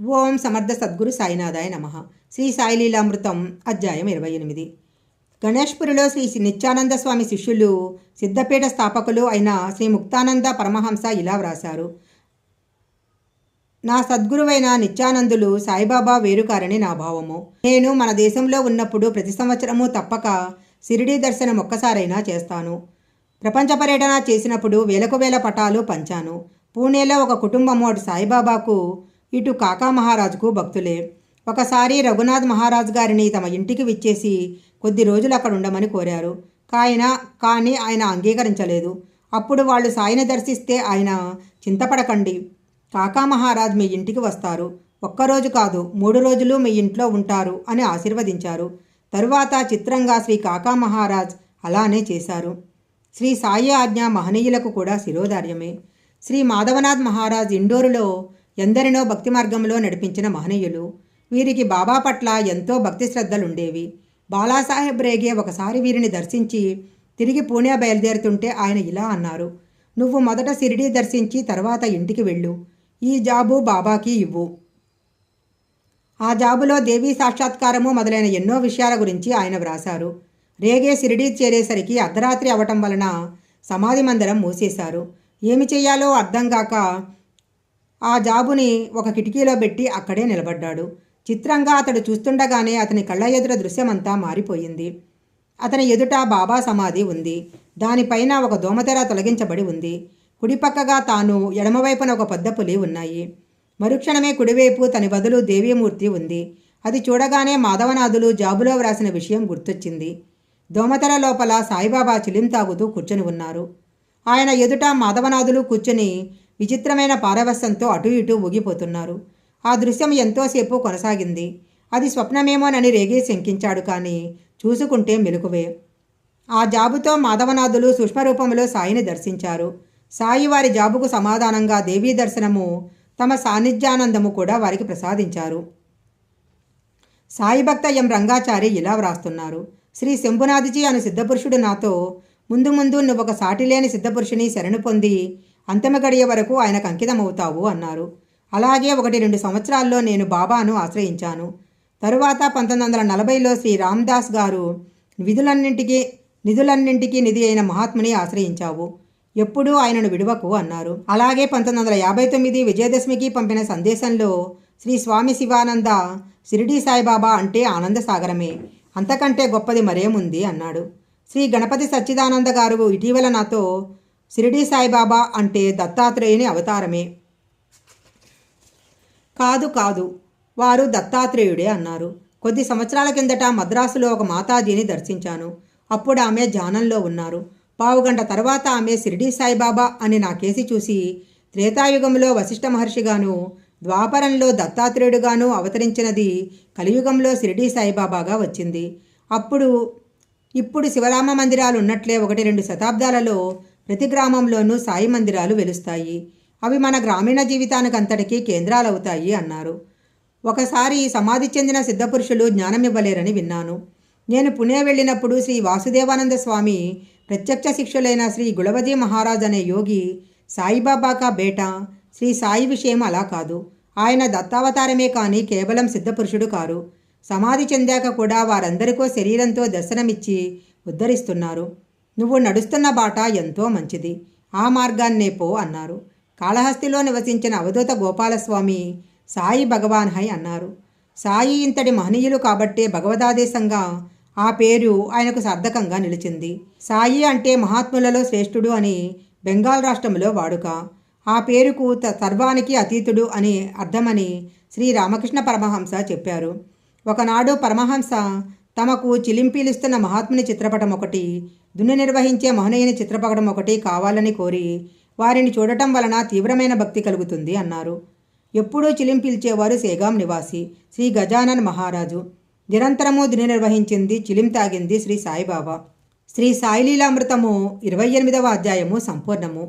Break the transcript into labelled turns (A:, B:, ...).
A: ఓం సమర్థ సద్గురు సాయినాథాయ నమః. శ్రీ సాయిలీలామృతం అధ్యాయం 28. గణేష్పురిలో శ్రీ నిత్యానంద స్వామి శిష్యులు సిద్ధపీఠ స్థాపకులు అయిన శ్రీ ముక్తానంద పరమహంస ఇలా వ్రాశారు. నా సద్గురువైన నిత్యానందులు సాయిబాబా వేరుకారని నా భావము. నేను మన దేశంలో ఉన్నప్పుడు ప్రతి సంవత్సరము తప్పక షిరిడీ దర్శనం ఒక్కసారైనా చేస్తాను. ప్రపంచ పర్యటన చేసినప్పుడు వేలకు వేల పటాలు పంచాను. పూణేలో ఒక కుటుంబము అటు సాయిబాబాకు ఇటు కాకా మహారాజుకు భక్తులే. ఒకసారి రఘునాథ్ మహారాజ్ గారిని తమ ఇంటికి విచ్చేసి కొద్ది రోజులు అక్కడ ఉండమని కోరారు. కానీ ఆయన అంగీకరించలేదు. అప్పుడు వాళ్ళు సాయిని దర్శిస్తే ఆయన చింతపడకండి, కాకా మహారాజ్ మీ ఇంటికి వస్తారు, ఒక్కరోజు కాదు 3 రోజులు మీ ఇంట్లో ఉంటారు అని ఆశీర్వదించారు. తరువాత చిత్రంగా శ్రీ కాకా మహారాజ్ అలానే చేశారు. శ్రీ సాయి ఆజ్ఞ మహనీయులకు కూడా శిరోధార్యమే. శ్రీ మాధవనాథ్ మహారాజ్ ఇండోరులో ఎందరినో భక్తి మార్గంలో నడిపించిన మహనీయులు. వీరికి బాబా పట్ల ఎంతో భక్తి శ్రద్ధలుండేవి. బాలాసాహెబ్ రేగే ఒకసారి వీరిని దర్శించి తిరిగి పూణే బయలుదేరుతుంటే ఆయన ఇలా అన్నారు, నువ్వు మొదట షిరిడీ దర్శించి తర్వాత ఇంటికి వెళ్ళు. ఈ జాబు బాబాకి ఇవ్వు. ఆ జాబులో దేవీ సాక్షాత్కారము మొదలైన ఎన్నో విషయాల గురించి ఆయన వ్రాశారు. రేగే షిరిడీ చేరేసరికి అర్ధరాత్రి అవటం వలన సమాధి మందిరం మూసేశారు. ఏమి చెయ్యాలో అర్థం కాక ఆ జాబుని ఒక కిటికీలో పెట్టి అక్కడే నిలబడ్డాడు. చిత్రంగా అతడు చూస్తుండగానే అతని కళ్ళ ఎదుట దృశ్యమంతా మారిపోయింది. అతని ఎదుట బాబా సమాధి ఉంది. దానిపైన ఒక దోమతెర తొలగించబడి ఉంది. కుడిపక్కగా తాను, ఎడమవైపున ఒక పొద్దపులి ఉన్నాయి. మరుక్షణమే కుడివైపు తన బదులు దేవీమూర్తి ఉంది. అది చూడగానే మాధవనాథులు జాబులో వ్రాసిన విషయం గుర్తొచ్చింది. దోమతెర లోపల సాయిబాబా చిలిం తాగుతూ కూర్చొని ఉన్నారు. ఆయన ఎదుట మాధవనాథులు కూర్చొని విచిత్రమైన పారవస్యంతో అటు ఇటు ఊగిపోతున్నారు. ఆ దృశ్యం ఎంతోసేపు కొనసాగింది. అది స్వప్నమేమోనని రేగే శంకించాడు, కానీ చూసుకుంటే మెలకువే. ఆ జాబుతో మాధవనాథులు సూక్ష్మరూపంలో సాయిని దర్శించారు. సాయి వారి జాబుకు సమాధానంగా దేవీ దర్శనము, తమ సాన్నిధ్యానందము కూడా వారికి ప్రసాదించారు. సాయి భక్త ఎం రంగాచారి ఇలా వ్రాస్తున్నారు. శ్రీ శంభునాథజీ అను సిద్ధపురుషుడు నాతో, ముందు నువ్వొక సాటిలేని సిద్ధపురుషుని శరణు పొంది అంతిమ గడియ వరకు ఆయనకు అంకితమవుతావు అన్నారు. అలాగే 1-2 సంవత్సరాల్లో నేను బాబాను ఆశ్రయించాను. తరువాత 1940లో శ్రీ రామ్దాస్ గారు నిధులన్నింటికీ నిధి అయిన మహాత్ముని ఆశ్రయించావు, ఎప్పుడూ ఆయనను విడువకు అన్నారు. అలాగే 1959 విజయదశమికి పంపిన సందేశంలో శ్రీ స్వామి శివానంద, షిరిడీ సాయిబాబా అంటే ఆనందసాగరమే, అంతకంటే గొప్పది మరేముంది అన్నాడు. శ్రీ గణపతి సచ్చిదానంద గారు ఇటీవల నాతో, షిరిడీ సాయిబాబా అంటే దత్తాత్రేయుని అవతారమే, కాదు వారు దత్తాత్రేయుడే అన్నారు. కొద్ది సంవత్సరాల కిందట మద్రాసులో ఒక మాతాజీని దర్శించాను. అప్పుడు ఆమె ధ్యానంలో ఉన్నారు. పావుగంట తర్వాత ఆమె షిరిడీ సాయిబాబా అని నా కేసి చూసి, త్రేతాయుగంలో వశిష్ఠ మహర్షిగాను, ద్వాపరంలో దత్తాత్రేయుడుగాను అవతరించినది కలియుగంలో షిరిడీ సాయిబాబాగా వచ్చింది. ఇప్పుడు శివరామ మందిరాలు ఉన్నట్లే 1-2 శతాబ్దాలలో ప్రతి గ్రామంలోనూ సాయి మందిరాలు వెలుస్తాయి. అవి మన గ్రామీణ జీవితానికంతటికీ కేంద్రాలవుతాయి అన్నారు. ఒకసారి సమాధి చెందిన సిద్ధపురుషులు జ్ఞానమివ్వలేరని విన్నాను. నేను పుణే వెళ్ళినప్పుడు శ్రీ వాసుదేవానంద స్వామి ప్రత్యక్ష శిష్యులైన శ్రీ గుళవజీ మహారాజ్ అనే యోగి సాయిబాబాకా బేటా. శ్రీ సాయి విషయం అలా కాదు. ఆయన దత్తావతారమే కానీ కేవలం సిద్ధపురుషుడు కారు. సమాధి చెందాక కూడా వారందరికో శరీరంతో దర్శనమిచ్చి ఉద్ధరిస్తున్నారు. నువ్వు నడుస్తున్న బాట ఎంతో మంచిది, ఆ మార్గాన్నే పో అన్నారు. కాళహస్తిలో నివసించిన అవధూత గోపాలస్వామి సాయి భగవాన్ హై అన్నారు. సాయి ఇంతటి మహనీయులు కాబట్టే భగవదాదేశంగా ఆ పేరు ఆయనకు సార్థకంగా నిలిచింది. సాయి అంటే మహాత్ములలో శ్రేష్ఠుడు అని బెంగాల్ రాష్ట్రంలో వాడుక. ఆ పేరుకు సర్వానికి అతీతుడు అని అర్థమని శ్రీ రామకృష్ణ పరమహంస చెప్పారు. ఒకనాడు పరమహంస తమకు చిలింపీలిస్తున్న మహాత్ముని చిత్రపటం ఒకటి, దున్ని నిర్వహించే మహనీయుని చిత్రపటం ఒకటి కావాలని కోరి, వారిని చూడటం వలన తీవ్రమైన భక్తి కలుగుతుంది అన్నారు. ఎప్పుడూ చిలింపీల్చేవారు సేగాం నివాసి శ్రీ గజానన్ మహారాజు. నిరంతరము దుని నిర్వహించింది, చిలిం తాగింది శ్రీ సాయిబాబా. శ్రీ సాయిలీలామృతము 28వ అధ్యాయము సంపూర్ణము.